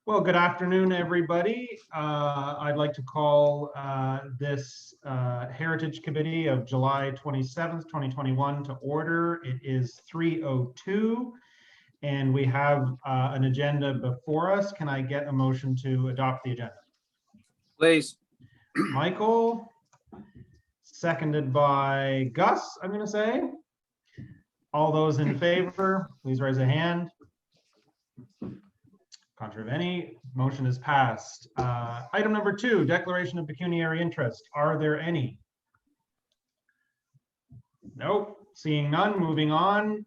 Well, good afternoon, everybody. I'd like to call this Heritage Committee of July 27th, 2021 to order. It is 3:02 and we have an agenda before us. Can I get a motion to adopt the agenda? Please. Michael, seconded by Gus, I'm going to say. All those in favor, please raise a hand. Contrary of any, motion is passed. Item number 2, declaration of pecuniary interest. Are there any? Nope. Seeing none, moving on.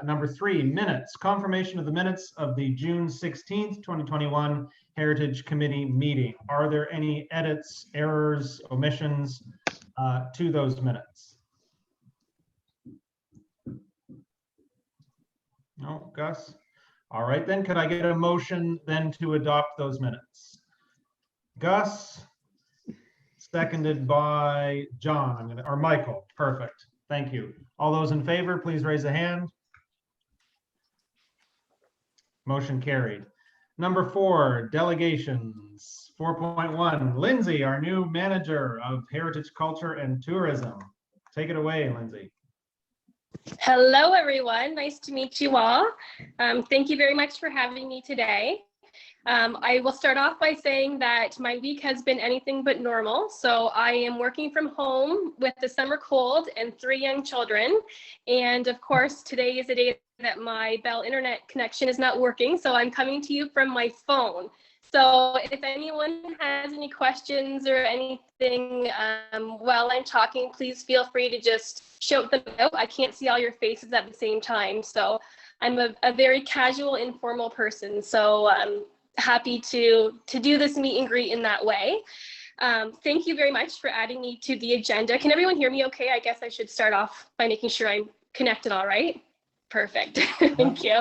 Number 3, minutes. Confirmation of the minutes of the June 16th, 2021 Heritage Committee meeting. Are there any edits, errors, omissions to those minutes? No, Gus? All right, then, could I get a motion then to adopt those minutes? Gus, seconded by John, or Michael, perfect, thank you. All those in favor, please raise a hand. Motion carried. Number 4, delegations. 4.1, Lyndsay, our new manager of Heritage Culture and Tourism. Take it away, Lyndsay. Hello, everyone. Nice to meet you all. Thank you very much for having me today. I will start off by saying that my week has been anything but normal. So I am working from home with the summer cold and 3 young children. And of course, today is the day that my Bell internet connection is not working. So I'm coming to you from my phone. So if anyone has any questions or anything while I'm talking, please feel free to just shout them out. I can't see all your faces at the same time. So I'm a very casual, informal person. So I'm happy to do this meet and greet in that way. Thank you very much for adding me to the agenda. Can everyone hear me okay? I guess I should start off by making sure I'm connected all right. Perfect. Thank you.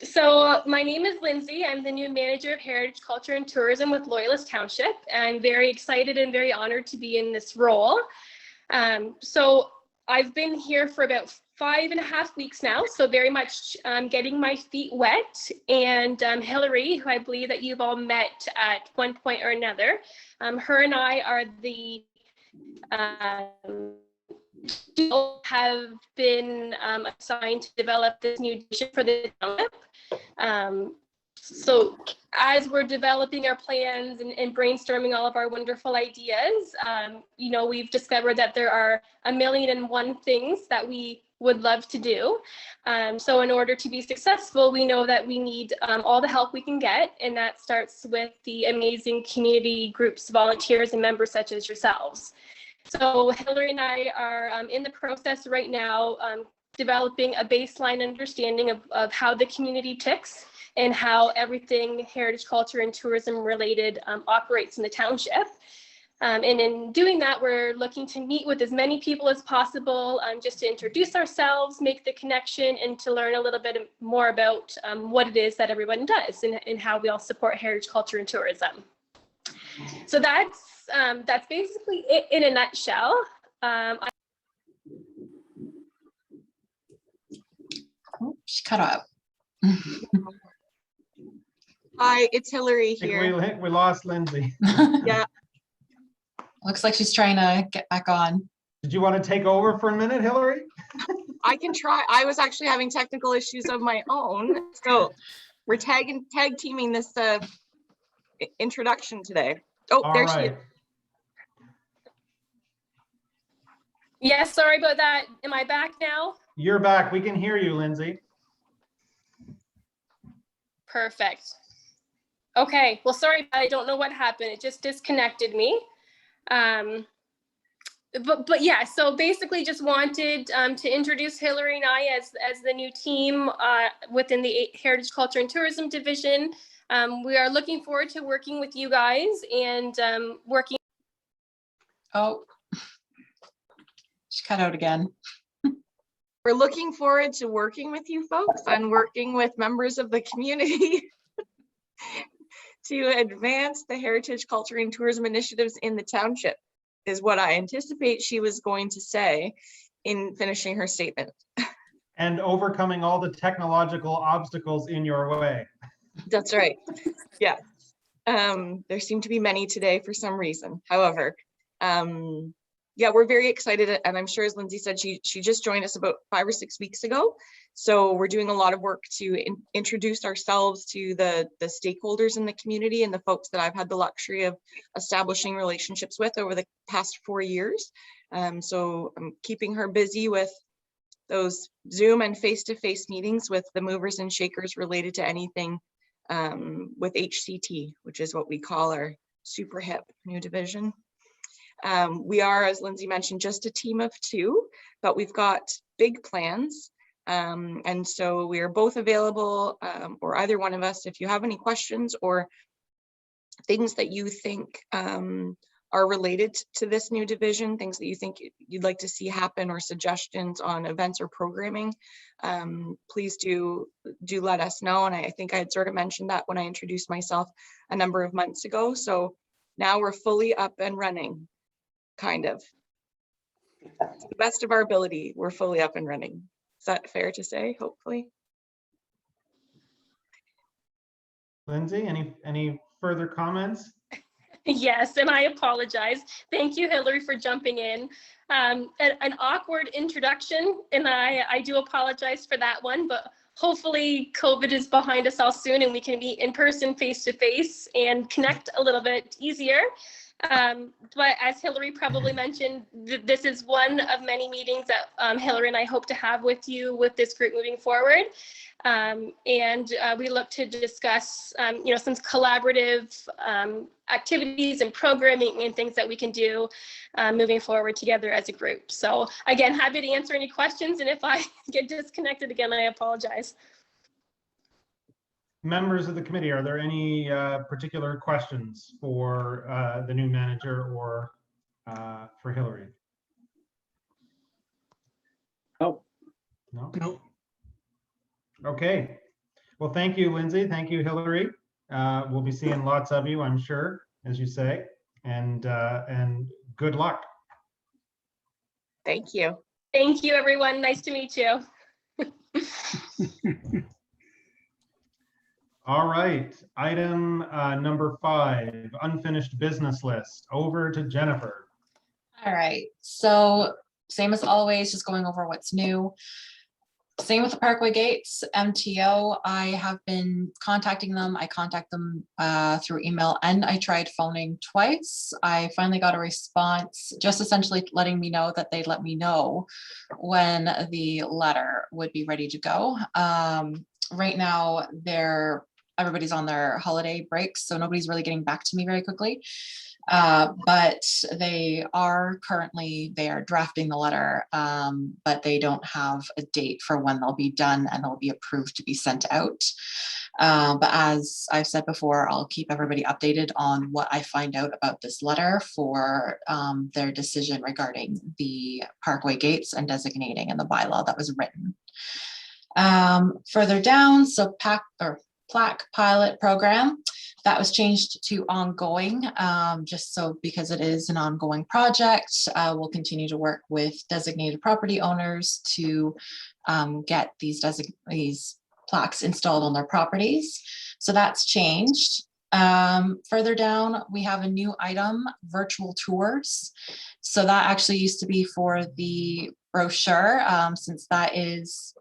So my name is Lyndsay. I'm the new manager of Heritage Culture and Tourism with Loyalist Township. I'm very excited and very honored to be in this role. So I've been here for about 5.5 weeks now, so very much getting my feet wet. And Hillary, who I believe that you've all met at one point or another, her and I are the have been assigned to develop this new vision for the township. So as we're developing our plans and brainstorming all of our wonderful ideas, we've discovered that there are 1,000,001 things that we would love to do. So in order to be successful, we know that we need all the help we can get, and that starts with the amazing community groups, volunteers, and members such as yourselves. So Hillary and I are in the process right now developing a baseline understanding of how the community ticks and how everything heritage, culture, and tourism related operates in the township. And in doing that, we're looking to meet with as many people as possible just to introduce ourselves, make the connection, and to learn a little bit more about what it is that everyone does and how we all support heritage, culture, and tourism. So that's basically it in a nutshell. She cut up. Hi, it's Hillary here. I think we lost Lyndsay. Yeah. Looks like she's trying to get back on. Did you want to take over for a minute, Hillary? I can try. I was actually having technical issues of my own. So we're tag teaming this introduction today. Oh, All there right. she is. Yes, sorry about that. Am I back now? You're back. We can hear you, Lyndsay. Perfect. Okay, well, sorry, I don't know what happened. It just disconnected me. But yeah, so basically just wanted to introduce Hillary and I as the new team within the Heritage, Culture, and Tourism Division. We are looking forward to working with you guys and working. Oh, she cut out again. We're looking forward to working with you folks and working with members of the community to advance the heritage, culture, and tourism initiatives in the township, is what I anticipate she was going to say in finishing her statement. And overcoming all the technological obstacles in your way. That's right. Yeah. There seem to be many today for some reason. However, yeah, we're very excited, and I'm sure, as Lyndsay said, she just joined us about 5 or 6 weeks ago. So we're doing a lot of work to introduce ourselves to the stakeholders in the community and the folks that I've had the luxury of establishing relationships with over the past 4 years. So I'm keeping her busy with those Zoom and face-to-face meetings with the movers and shakers related to anything with HCT, which is what we call our super hip new division. We are, as Lyndsay mentioned, just a team of 2, but we've got big plans. And so we are both available, or either one of us, if you have any questions or things that you think are related to this new division, things that you think you'd like to see happen, or suggestions on events or programming, please do let us know. And I think I had sort of mentioned that when I introduced myself a number of months ago. So now we're fully up and running, kind of. To the best of our ability, we're fully up and running. Is that fair to say, hopefully? Lyndsay, any further comments? Yes, and I apologize. Thank you, Hillary, for jumping in. An awkward introduction, and I do apologize for that one, but hopefully COVID is behind us all soon and we can be in person, face to face, and connect a little bit easier. But as Hillary probably mentioned, this is one of many meetings that Hillary and I hope to have with you with this group moving forward. And we look to discuss, some collaborative activities and programming and things that we can do moving forward together as a group. So again, happy to answer any questions. And if I get disconnected again, I apologize. Members of the committee, are there any particular questions for the new manager or for Hillary? Nope. No? Nope. Okay. Well, thank you, Lyndsay. Thank you, Hillary. We'll be seeing lots of you, I'm sure, as you say, and good luck. Thank you. Thank you, everyone. Nice to meet you. All right, item number 5, unfinished business list. Over to Jennifer. All right, so same as always, just going over what's new. Same with the Parkway Gates, MTO. I have been contacting them. I contact them through email, and I tried phoning twice. I finally got a response, just essentially letting me know that they'd let me know when the letter would be ready to go. Right now, everybody's on their holiday breaks, so nobody's really getting back to me very quickly. But they are drafting the letter, but they don't have a date for when they'll be done and they'll be approved to be sent out. But as I've said before, I'll keep everybody updated on what I find out about this letter for their decision regarding the Parkway Gates and designating in the bylaw that was written. Further down, so Plaque pilot program, that was changed to ongoing, just so because it is an ongoing project. We'll continue to work with designated property owners to get these plaques installed on their properties. So that's changed. Further down, we have a new item, virtual tours. So that actually used to be for the brochure, since that is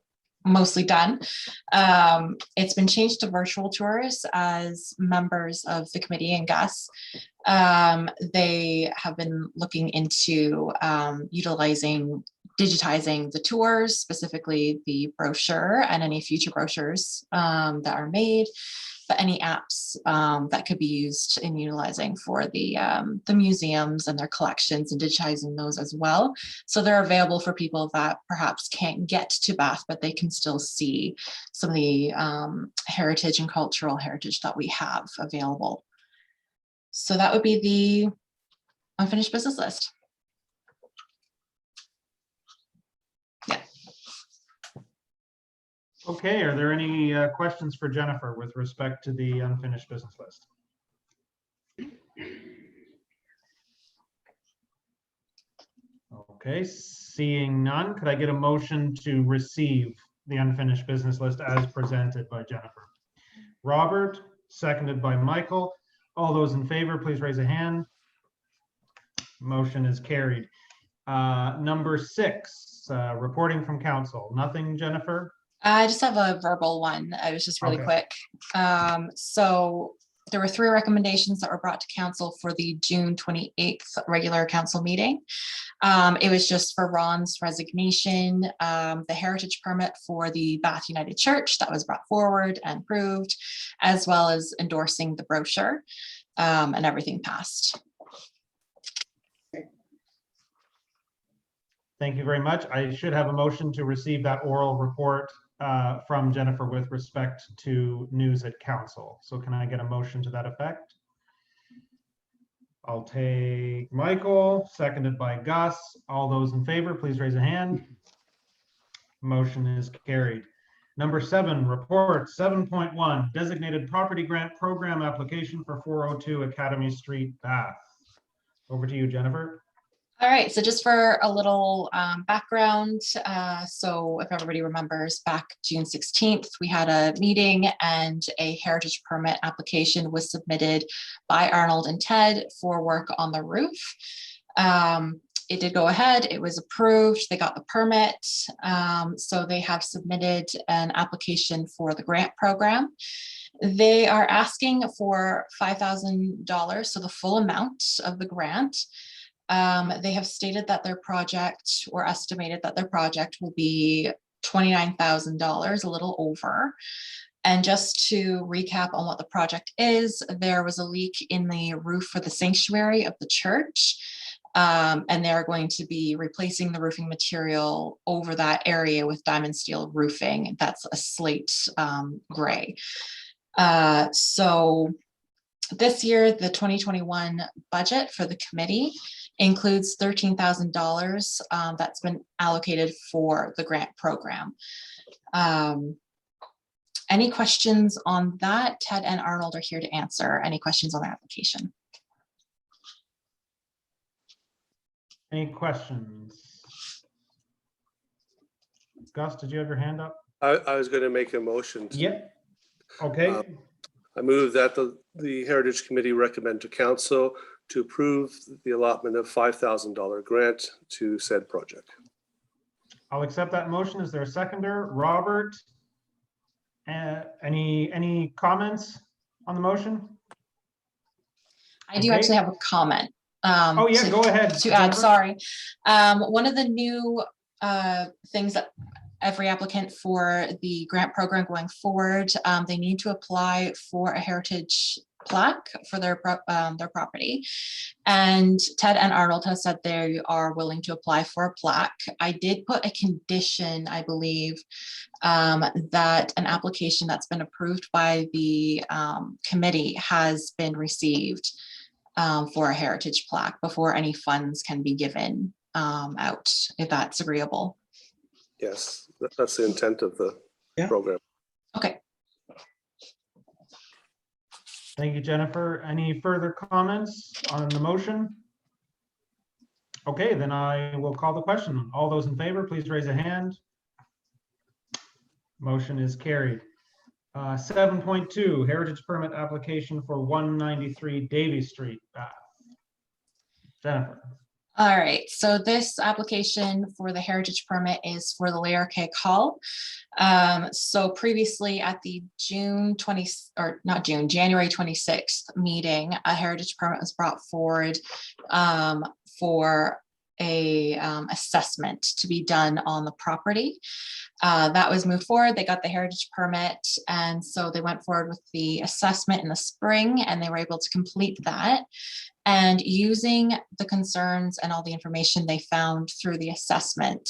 mostly done. It's been changed to virtual tours as members of the committee and guests. They have been looking into digitizing the tours, specifically the brochure and any future brochures that are made, but any apps that could be used in utilizing for the museums and their collections and digitizing those as well. So they're available for people that perhaps can't get to Bath, but they can still see some of the heritage and cultural heritage that we have available. So that would be the unfinished business list. Yeah. Okay, are there any questions for Jennifer with respect to the unfinished business list? Okay, seeing none, could I get a motion to receive the unfinished business list as presented by Jennifer? Robert, seconded by Michael. All those in favor, please raise a hand. Motion is carried. Number 6, reporting from council. Nothing, Jennifer? I just have a verbal one. It was just really Okay. quick. So there were 3 recommendations that were brought to council for the June 28th regular council meeting. It was just for Ron's resignation, the heritage permit for the Bath United Church that was brought forward and approved, as well as endorsing the brochure, and everything passed. Thank you very much. I should have a motion to receive that oral report from Jennifer with respect to news at council. So can I get a motion to that effect? I'll take Michael, seconded by Gus. All those in favor, please raise a hand. Motion is carried. Number 7, report 7.1, designated property grant program application for 402 Academy Street, Bath. Over to you, Jennifer. All right, so just for a little background, so if everybody remembers, back June 16th, we had a meeting and a heritage permit application was submitted by Arnold and Ted for work on the roof. It did go ahead, it was approved, they got the permit, so they have submitted an application for the grant program. They are asking for $5,000, so the full amount of the grant. They have stated that their project, or estimated that their project, will be $29,000, a little over. And just to recap on what the project is, there was a leak in the roof for the sanctuary of the church. And they're going to be replacing the roofing material over that area with diamond steel roofing. That's a slate gray. So this year, the 2021 budget for the committee includes $13,000 that's been allocated for the grant program. Any questions on that? Ted and Arnold are here to answer any questions on the application. Any questions? Gus, did you have your hand up? I was going to make a motion. Yep. Okay. I move that the Heritage Committee recommend to council to approve the allotment of $5,000 grant to said project. I'll accept that motion. Is there a seconder? Robert? Any comments on the motion? I do Okay. actually have a comment. Oh yeah, go ahead. To add, Jennifer. sorry. One of the new things that every applicant for the grant program going forward, they need to apply for a heritage plaque for their property. And Ted and Arnold has said they are willing to apply for a plaque. I did put a condition, I believe, that an application that's been approved by the committee has been received for a heritage plaque before any funds can be given out, if that's agreeable. Yes, that's the intent of the program. Okay. Thank you, Jennifer. Any further comments on the motion? Okay, then I will call the question. All those in favor, please raise a hand. Motion is carried. 7.2, heritage permit application for 193 Davies Street, Bath. Jennifer. All right, so this application for the heritage permit is for the Layer Cake Hall. So previously at the January 26th meeting, a heritage permit was brought forward for a assessment to be done on the property. That was moved forward. They got the heritage permit, and so they went forward with the assessment in the spring, and they were able to complete that. And using the concerns and all the information they found through the assessment,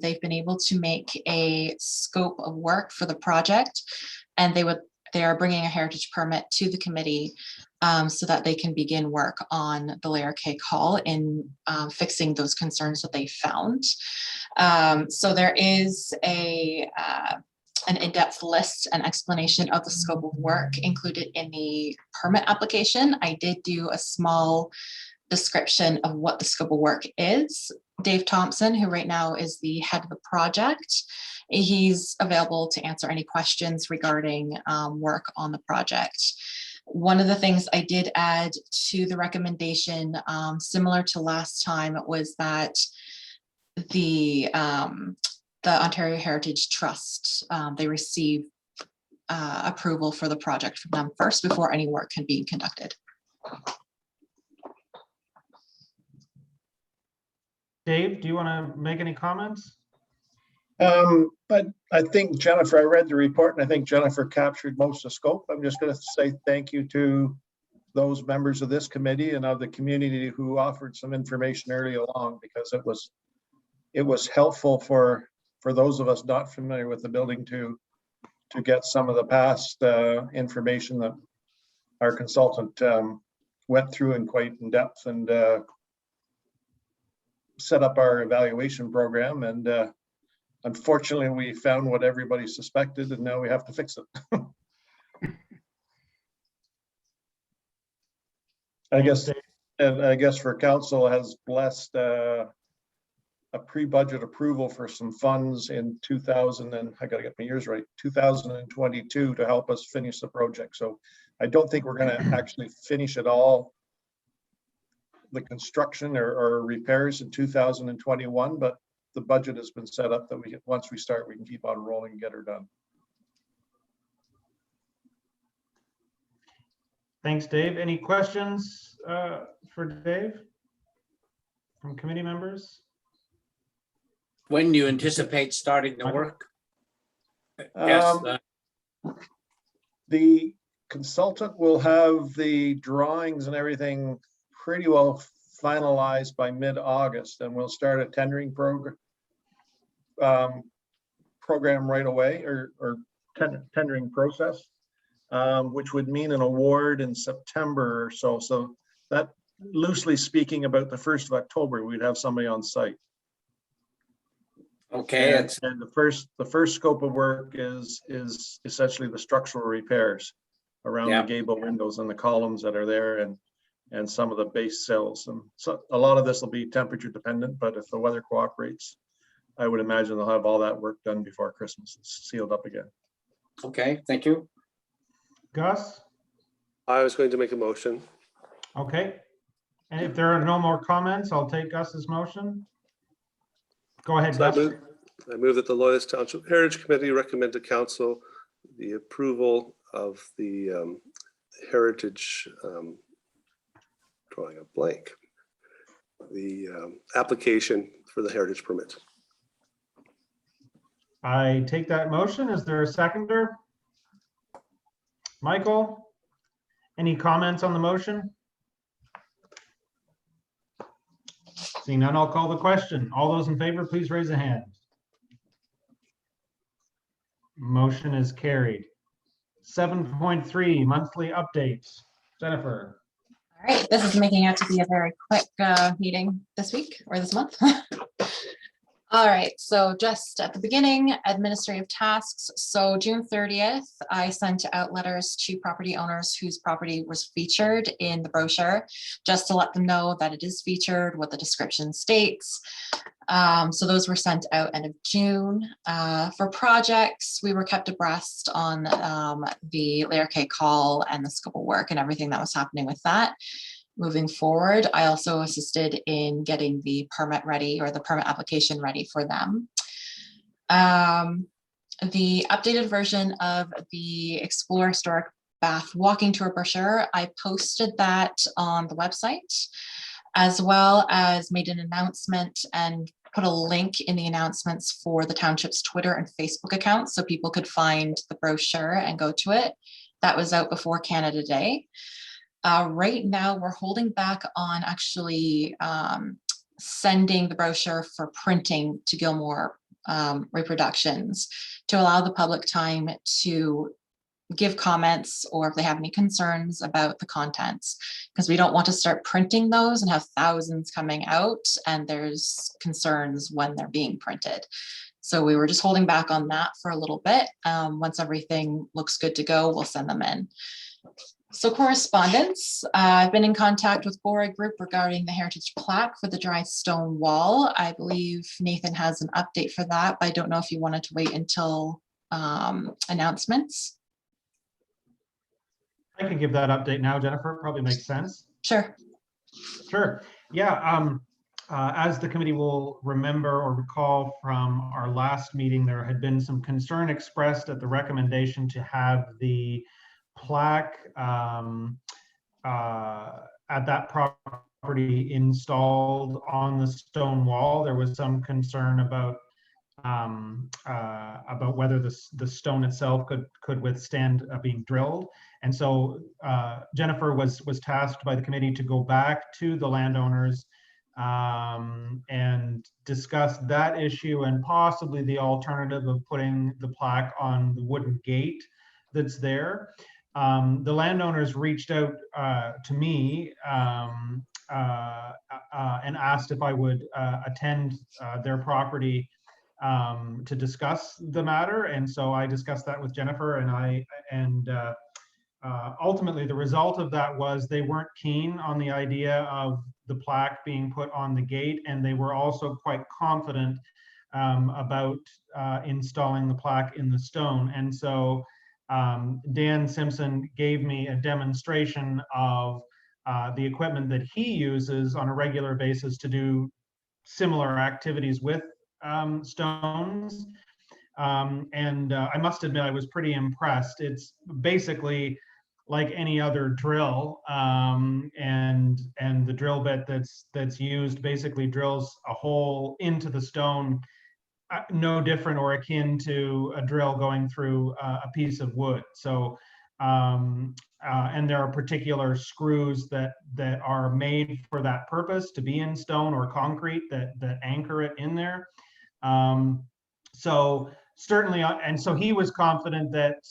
they've been able to make a scope of work for the project, and they are bringing a heritage permit to the committee so that they can begin work on the Layer Cake Hall in fixing those concerns that they found. So there is an in-depth list and explanation of the scope of work included in the permit application. I did do a small description of what the scope of work is, Dave Thompson, who right now is the head of the project. He's available to answer any questions regarding work on the project. One of the things I did add to the recommendation, similar to last time, was that the Ontario Heritage Trust, they receive approval for the project from them first before any work can be conducted. Dave, do you want to make any comments? But I think Jennifer, I read the report and I think Jennifer captured most of the scope. I'm just going to say thank you to those members of this committee and of the community who offered some information early along, because it was helpful for those of us not familiar with the building to get some of the past information that our consultant went through in quite in depth, and set up our evaluation program. And unfortunately, we found what everybody suspected, and now we have to fix it. I guess for council has blessed a pre-budget approval for some funds in 2000, and I gotta get my years right, 2022, to help us finish the project. So I don't think we're gonna actually finish it all, the construction or repairs in 2021, but the budget has been set up that once we start, we can keep on rolling and get her done. Thanks, Dave. Any questions for Dave from committee members? When do you anticipate starting the Michael? work? Yes, The consultant will have the drawings and everything pretty well finalized by mid-August, and we'll start a tendering program right away, or tendering process, which would mean an award in September or so. So that, loosely speaking, about the 1st of October, we'd have somebody on site. okay, And the first scope of work is essentially the structural repairs around the gable windows and the columns that are there, and some of the base cells. And so a lot of this will be temperature dependent, but if the weather cooperates, I would imagine they'll have all that work done before Christmas. It's sealed up again. okay, thank you. Gus? I was going to make a motion. Okay. And if there are no more comments, I'll take Gus's motion. Go ahead, So Gus. I move that the Loyalist Township Heritage Committee recommend to council the approval of the heritage, drawing a blank, the application for the heritage permit. I take that motion. Is there a seconder? Michael, any comments on the motion? Seeing none, I'll call the question. All those in favor, please raise a hand. Motion is carried. 7.3 monthly updates. Jennifer. All right, this is making out to be a very quick meeting this week or this month. All right, so just at the beginning, administrative tasks. So June 30th, I sent out letters to property owners whose property was featured in the brochure, just to let them know that it is featured, what the description states. So those were sent out end of June. For projects, we were kept abreast on the Layer Cake Hall and the scope of work and everything that was happening with that. Moving forward, I also assisted in getting the permit ready, or the permit application ready for them. The updated version of the Explore Historic Bath walking tour brochure, I posted that on the website, as well as made an announcement and put a link in the announcements for the township's Twitter and Facebook accounts, so people could find the brochure and go to it. That was out before Canada Day. Right now, we're holding back on actually sending the brochure for printing to Gilmore Reproductions, to allow the public time to give comments, or if they have any concerns about the contents, because we don't want to start printing those and have thousands coming out, and there's concerns when they're being printed. So we were just holding back on that for a little bit. Once everything looks good to go, we'll send them in. So correspondence, I've been in contact with Bora Group regarding the heritage plaque for the dry stone wall. I believe Nathan has an update for that, but I don't know if you wanted to wait until announcements. I can give that update now, Jennifer. Probably makes sense. Sure. Sure. Yeah. As the committee will remember or recall from our last meeting, there had been some concern expressed at the recommendation to have the plaque at that property installed on the stone wall. There was some concern about whether the stone itself could withstand being drilled. And so Jennifer was tasked by the committee to go back to the landowners and discuss that issue and possibly the alternative of putting the plaque on the wooden gate that's there. The landowners reached out to me and asked if I would attend their property to discuss the matter. And so I discussed that with Jennifer, and ultimately the result of that was they weren't keen on the idea of the plaque being put on the gate, and they were also quite confident about installing the plaque in the stone. And so Dan Simpson gave me a demonstration of the equipment that he uses on a regular basis to do similar activities with stones. I must admit, I was pretty impressed. It's basically like any other drill, and the drill bit that's used basically drills a hole into the stone, no different or akin to a drill going through a piece of wood. So, and there are particular screws that are made for that purpose to be in stone or concrete that anchor it in there. So certainly, and so he was confident that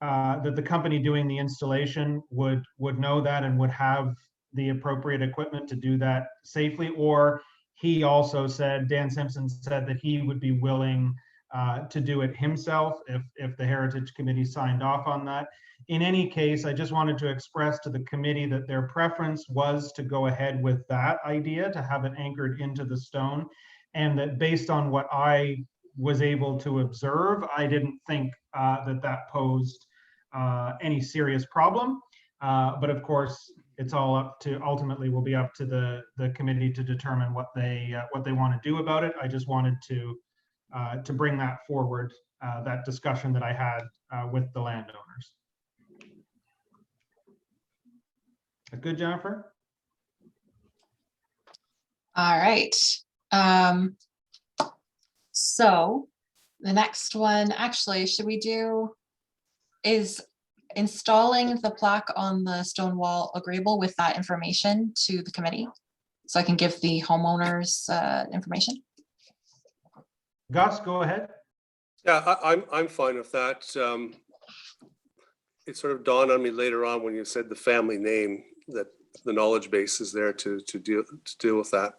that the company doing the installation would know that and would have the appropriate equipment to do that safely. Or he also said, Dan Simpson said that he would be willing to do it himself if the Heritage Committee signed off on that. In any case, I just wanted to express to the committee that their preference was to go ahead with that idea, to have it anchored into the stone, and that based on what I was able to observe, I didn't think that posed any serious problem. But of course, it's all up to, ultimately will be up to the committee to determine what they want to do about it. I just wanted to bring that forward, that discussion that I had with the landowners. Good, Jennifer? All right. So the next one, actually, should we do, is installing the plaque on the stone wall agreeable with that information to the committee? So I can give the homeowners information. Gus, go ahead. Yeah, I'm fine with that. It sort of dawned on me later on when you said the family name that the knowledge base is there to deal with that.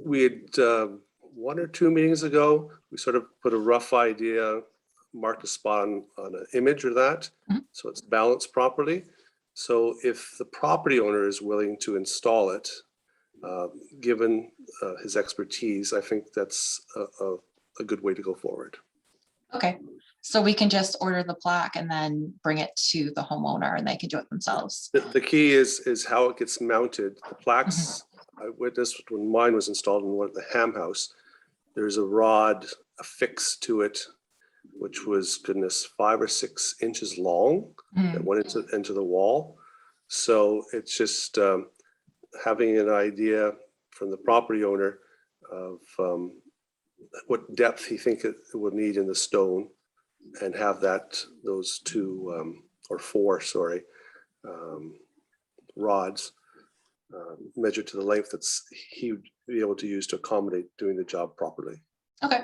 We had 1 or 2 meetings ago, we sort of put a rough idea, marked a spot on an image or that, so it's balanced properly. So if the property owner is willing to install it, given his expertise, I think that's a good way to go forward. Okay. So we can just order the plaque and then bring it to the homeowner and they can do it themselves. The key is how it gets mounted. The plaques, I witnessed when mine was installed in one of the ham house, there's a rod affixed to it, which was, goodness, 5 or 6 inches long that went into the wall. So it's just having an idea from the property owner of what depth he thinks it would need in the stone, and have those 2 or 4, sorry, rods measured to the length that's he would be able to use to accommodate doing the job properly. Okay.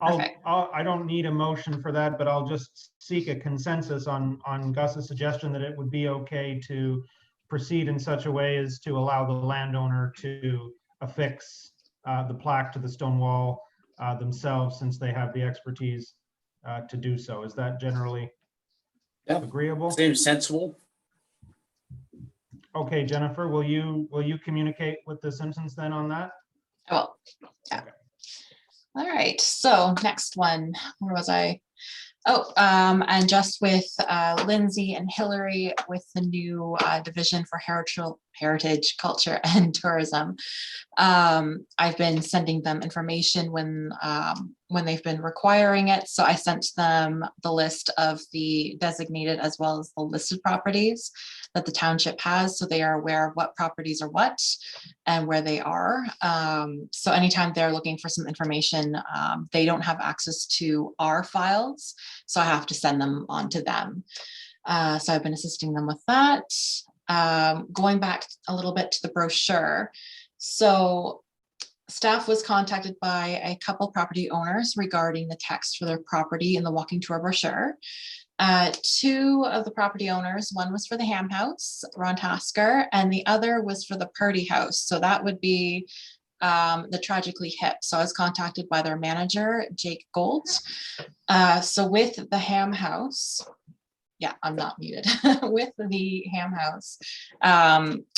I don't need a motion for that, but I'll just seek a consensus on Gus's suggestion that it would be okay to proceed in such a way as to allow the landowner to affix the plaque to the stone wall themselves, since they have the expertise to do so. Is that generally Yeah. agreeable? Seems sensible. Okay, Jennifer, will you communicate with the Simpsons then on that? Oh, yeah. All right, so next one, where was I? Oh, and just with Lyndsay and Hillary with the new division for heritage, culture, and tourism. I've been sending them information when they've been requiring it. So I sent them the list of the designated as well as the listed properties that the township has, so they are aware of what properties are what and where they are. So anytime they're looking for some information, they don't have access to our files, so I have to send them on to them. So I've been assisting them with that. Going back a little bit to the brochure. So staff was contacted by a couple property owners regarding the text for their property in the walking tour brochure. Two of the property owners, one was for the Ham House, Ron Tasker, and the other was for the Purdy House. So that would be the Tragically Hip. So I was contacted by their manager, Jake Gold. So with the Ham House, yeah, I'm not muted. With the Ham House,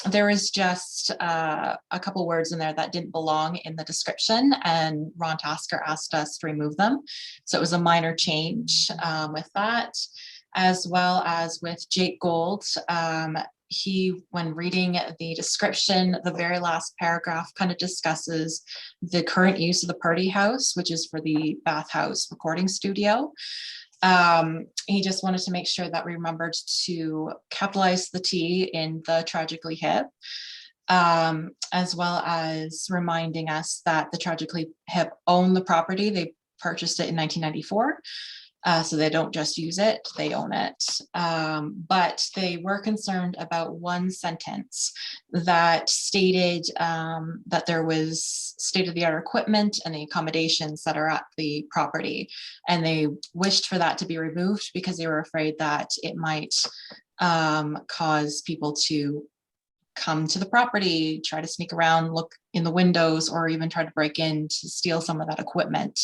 there was just a couple words in there that didn't belong in the description, and Ron Tasker asked us to remove them. So it was a minor change with that, as well as with Jake Gold. He, when reading the description, the very last paragraph kind of discusses the current use of the Purdy House, which is for the bathhouse recording studio. He just wanted to make sure that we remembered to capitalize the T in the Tragically Hip, as well as reminding us that the Tragically Hip own the property. They purchased it in 1994. So they don't just use it, they own it. But they were concerned about one sentence that stated that there was state-of-the-art equipment and the accommodations that are at the property. And they wished for that to be removed because they were afraid that it might cause people to come to the property, try to sneak around, look in the windows, or even try to break in to steal some of that equipment.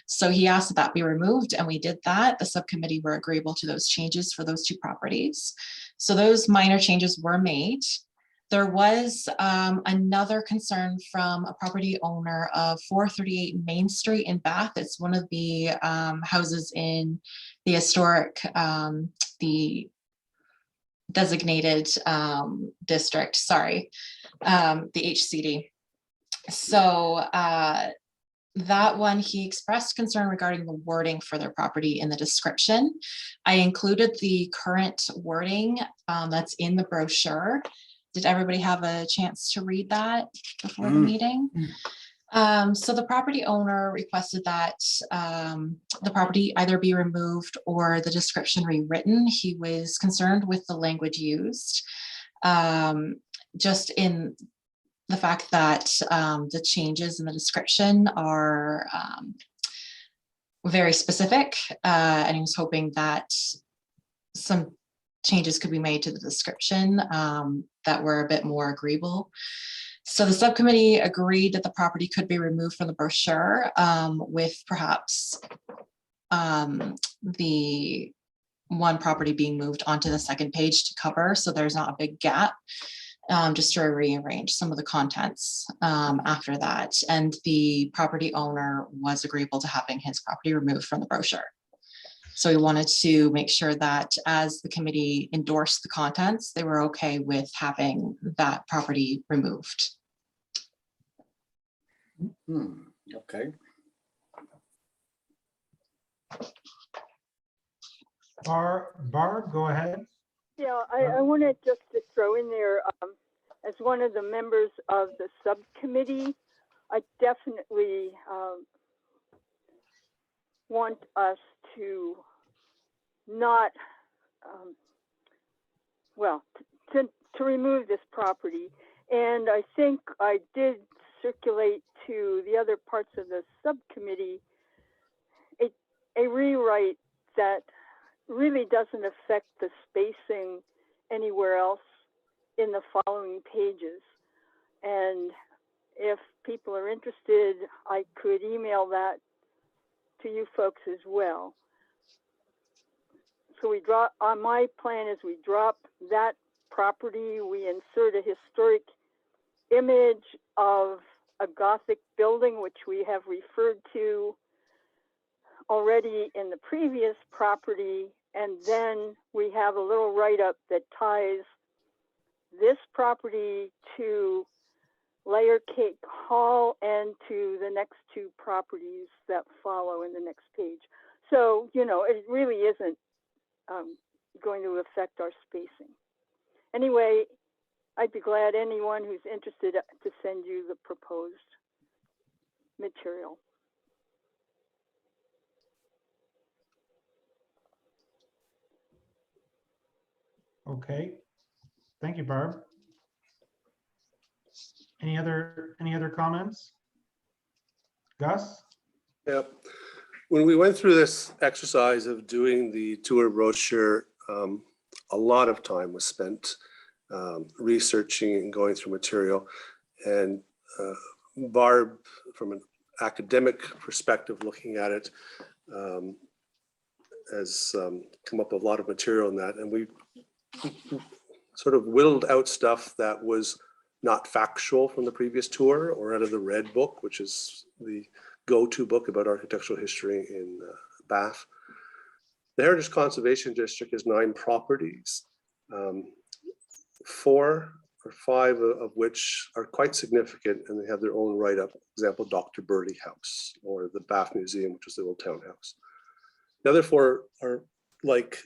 So he asked that that be removed, and we did that. The subcommittee were agreeable to those changes for those two properties. So those minor changes were made. There was another concern from a property owner of 438 Main Street in Bath. It's one of the houses in the historic, the designated district, sorry, the HCD. So that one, he expressed concern regarding the wording for their property in the description. I included the current wording that's in the brochure. Did everybody have a chance to read that before the meeting? So the property owner requested that the property either be removed or the description rewritten. He was concerned with the language used, just in the fact that the changes in the description are very specific, and he was hoping that some changes could be made to the description that were a bit more agreeable. So the subcommittee agreed that the property could be removed from the brochure, with perhaps the one property being moved onto the second page to cover, so there's not a big gap, just to rearrange some of the contents after that. And the property owner was agreeable to having his property removed from the brochure. So we wanted to make sure that as the committee endorsed the contents, they were okay with having that property removed. Okay. Barb, go ahead. Yeah, I wanted just to throw in there, as one of the members of the subcommittee, I definitely want us to not, well, to remove this property. And I think I did circulate to the other parts of the subcommittee a rewrite that really doesn't affect the spacing anywhere else in the following pages. And if people are interested, I could email that to you folks as well. So we drop, my plan is we drop that property, we insert a historic image of a Gothic building, which we have referred to already in the previous property, and then we have a little write-up that ties this property to Layer Cake Hall and to the next two properties that follow in the next page. So, you know, it really isn't going to affect our spacing. Anyway, I'd be glad anyone who's interested to send you the proposed material. Okay, thank you, Barb. Any other comments? Gus? Yeah. When we went through this exercise of doing the tour brochure, a lot of time was spent researching and going through material. And Barb, from an academic perspective, looking at it, has come up with a lot of material in that. And we sort of whittled out stuff that was not factual from the previous tour or out of the Red Book, which is the go-to book about architectural history in Bath. The Heritage Conservation District is 9 properties, 4 or 5 of which are quite significant, and they have their own write-up. For example, Dr. Burley House or the Bath Museum, which is the old townhouse. The other 4 are like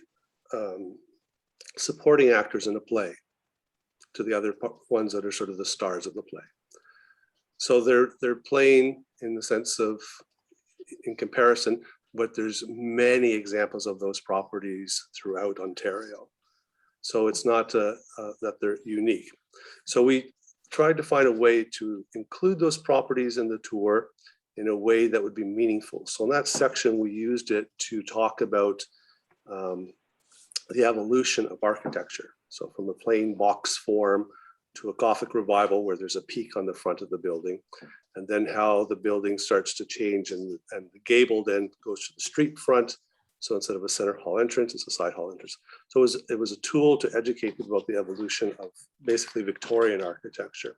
supporting actors in a play to the other ones that are sort of the stars of the play. So they're playing in the sense of, in comparison, but there's many examples of those properties throughout Ontario. So it's not that they're unique. So we tried to find a way to include those properties in the tour in a way that would be meaningful. So in that section, we used it to talk about the evolution of architecture. So from a plain box form to a Gothic revival where there's a peak on the front of the building, and then how the building starts to change and the gable then goes to the street front. So instead of a center hall entrance, it's a side hall entrance. So it was a tool to educate people about the evolution of basically Victorian architecture.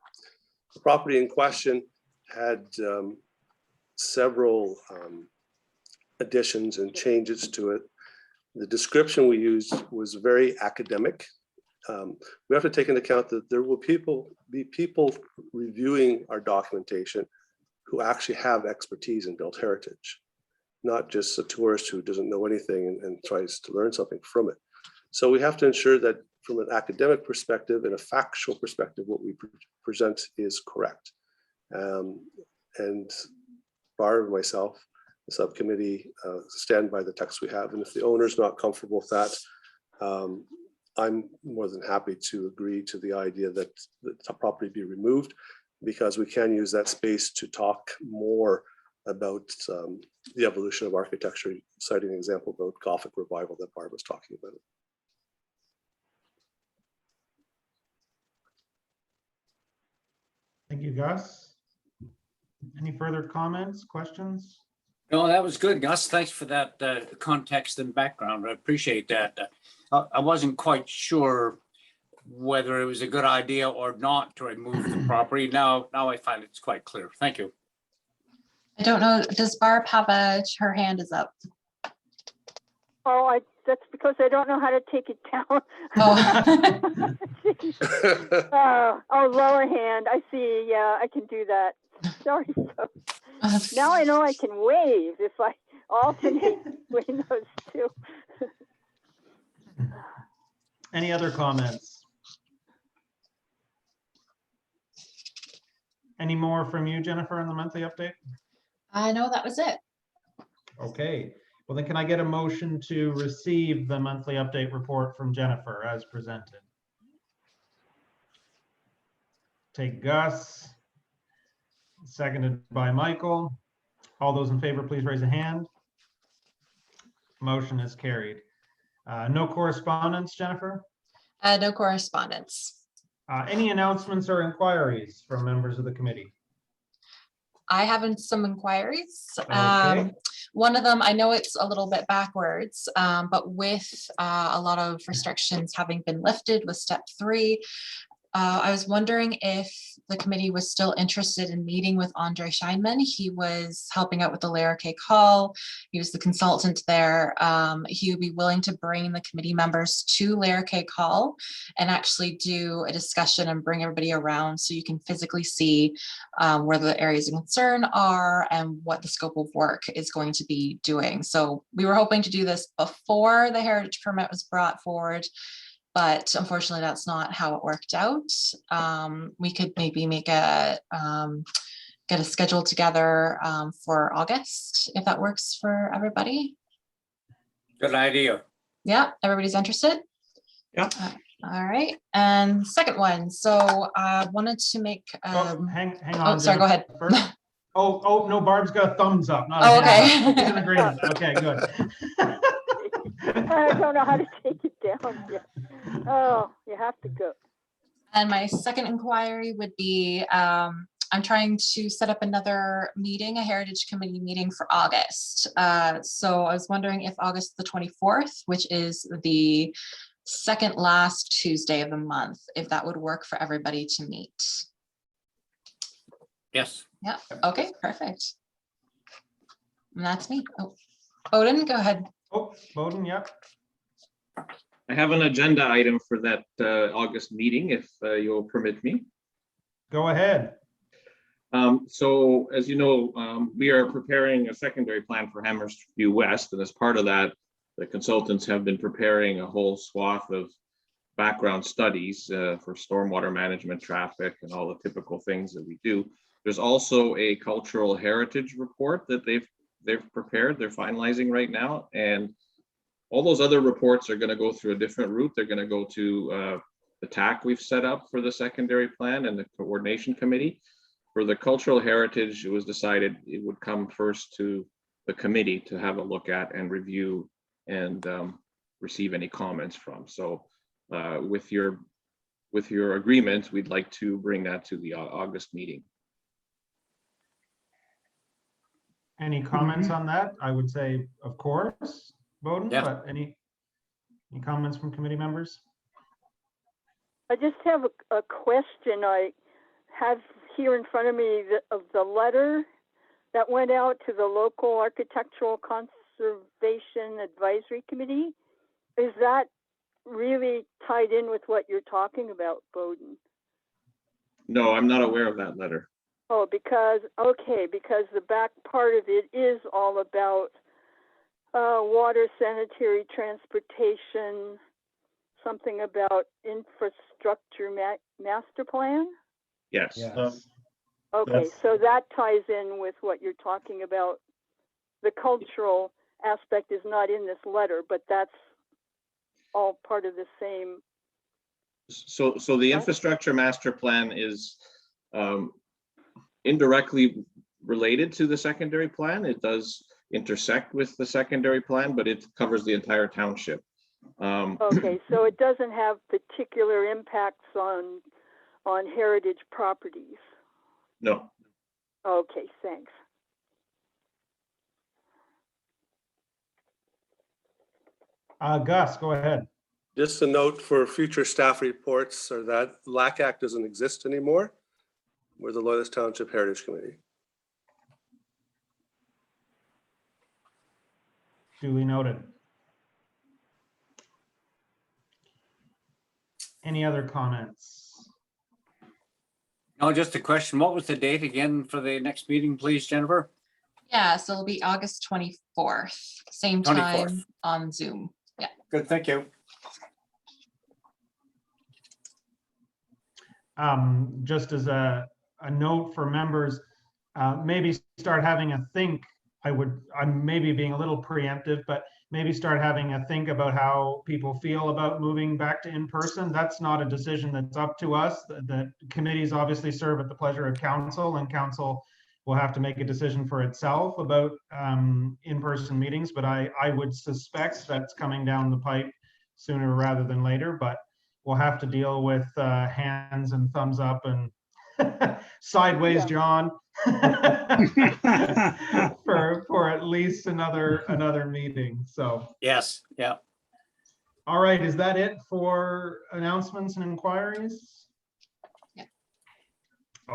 The property in question had several additions and changes to it. The description we used was very academic. We have to take into account that there will be people reviewing our documentation who actually have expertise in built heritage, not just a tourist who doesn't know anything and tries to learn something from it. So we have to ensure that from an academic perspective and a factual perspective, what we present is correct. And Barb and myself, the subcommittee, stand by the text we have. And if the owner's not comfortable with that, I'm more than happy to agree to the idea that the property be removed, because we can use that space to talk more about the evolution of architecture, citing an example about Gothic revival that Barb was talking about. Thank you, Gus. Any further comments, questions? No, that was good, Gus. Thanks for that context and background. I appreciate that. I wasn't quite sure whether it was a good idea or not to remove the property. Now I find it's quite clear. Thank you. I don't know, does Barb have her hand is up? Oh, that's because I don't know how to take it down. Oh, lower hand. I see. Yeah, I can do that. Sorry, folks. Now I know I can wave if I alternate between those two. Any other comments? Any more from you, Jennifer, in the monthly update? No, that was it. Okay, well then can I get a motion to receive the monthly update report from Jennifer as presented? Take Gus, seconded by Michael. All those in favor, please raise a hand. Motion is carried. No correspondence, Jennifer? No correspondence. Any announcements or inquiries from members of the committee? I have some inquiries. Okay. One of them, I know it's a little bit backwards, but with a lot of restrictions having been lifted with step 3, I was wondering if the committee was still interested in meeting with Andre Scheinman. He was helping out with the Layer Cake Hall. He was the consultant there. He would be willing to bring the committee members to Layer Cake Hall and actually do a discussion and bring everybody around so you can physically see where the areas of concern are and what the scope of work is going to be doing. So we were hoping to do this before the heritage permit was brought forward, but unfortunately that's not how it worked out. We could maybe make get a schedule together for August, if that works for everybody. Good idea. Yeah, everybody's interested? Yeah. All right, and second one, so I wanted to make, Hang on. oh, sorry, go ahead. Jennifer. Oh, no, Barb's got a thumbs up. Not a Oh, hand up. okay. She's in agreement. Okay, good. I don't know how to take it down yet. Oh, you have to go. And my second inquiry would be, I'm trying to set up another meeting, a Heritage Committee meeting for August. So I was wondering if August the 24th, which is the second last Tuesday of the month, if that would work for everybody to meet. Yes. Yeah, okay, perfect. And that's me. Oh, Odin, go ahead. Oh, Bowden, yep. I have an agenda item for that August meeting, if you'll permit me. Go ahead. So as you know, we are preparing a secondary plan for Hammer's View West, and as part of that, the consultants have been preparing a whole swath of background studies for stormwater management, traffic, and all the typical things that we do. There's also a cultural heritage report that they've prepared. They're finalizing right now, and all those other reports are going to go through a different route. They're going to go to the TAC we've set up for the secondary plan and the coordination committee. For the cultural heritage, it was decided it would come first to the committee to have a look at and review and receive any comments from. So with your agreement, we'd like to bring that to the August meeting. Any comments on that? I would say, of course, Bowden, Yeah. but any comments from committee members? I just have a question. I have here in front of me the letter that went out to the local architectural conservation advisory committee. Is that really tied in with what you're talking about, Bowden? No, I'm not aware of that letter. Oh, because the back part of it is all about water, sanitary, transportation, something about infrastructure master plan. Yes. Yes. Okay, That's- so that ties in with what you're talking about. The cultural aspect is not in this letter, but that's all part of the same. So the infrastructure master plan is indirectly related to the secondary plan. It does intersect with the secondary plan, but it covers the entire township. Okay, so it doesn't have particular impacts on heritage properties. No. Okay, thanks. Gus, go ahead. Just a note for future staff reports are that LAC doesn't exist anymore. We're the Loyalist Township Heritage Committee. Duly noted. Any other comments? No, just a question. What was the date again for the next meeting, please, Jennifer? Yeah, so it'll be August 24th, same 24th. time on Zoom. Yeah. Good, thank you. Just as a note for members, maybe start having a think. I'm maybe being a little preemptive, but maybe start having a think about how people feel about moving back to in-person. That's not a decision that's up to us. The committees obviously serve at the pleasure of council, and council will have to make a decision for itself about in-person meetings, but I would suspect that's coming down the pipe sooner rather than later, but we'll have to deal with hands and thumbs up and Sideways, Yeah. John. For at least another meeting. So, Yes, yeah. all right, is that it for announcements and inquiries? Yeah.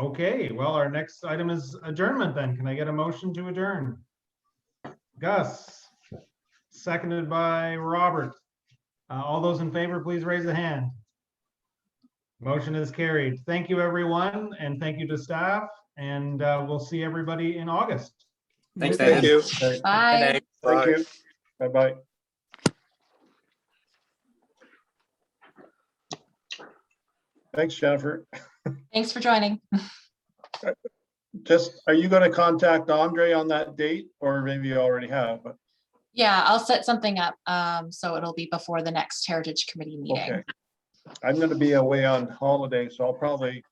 Okay, well, our next item is adjournment then. Can I get a motion to adjourn? Gus, seconded by Robert. All those in favor, please raise a hand. Motion is carried. Thank you, everyone, and thank you to staff, and we'll see everybody in August. Thanks, Thank David. you. Okay, Bye. Good day. thank Bye. you. Bye-bye. Thanks, Jennifer. Thanks for joining. Just, are you going to contact Andre on that date, or maybe you already have? But Yeah, I'll set something up, so it'll be before the next Heritage Committee meeting. okay. I'm going to be away on holiday, so I'll probably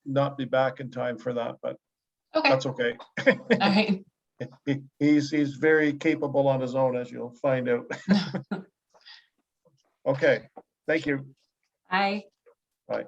not be back in time for that, but Okay, all that's okay. right. He's very capable on his own, as you'll find out. Okay, thank you. Bye. Bye.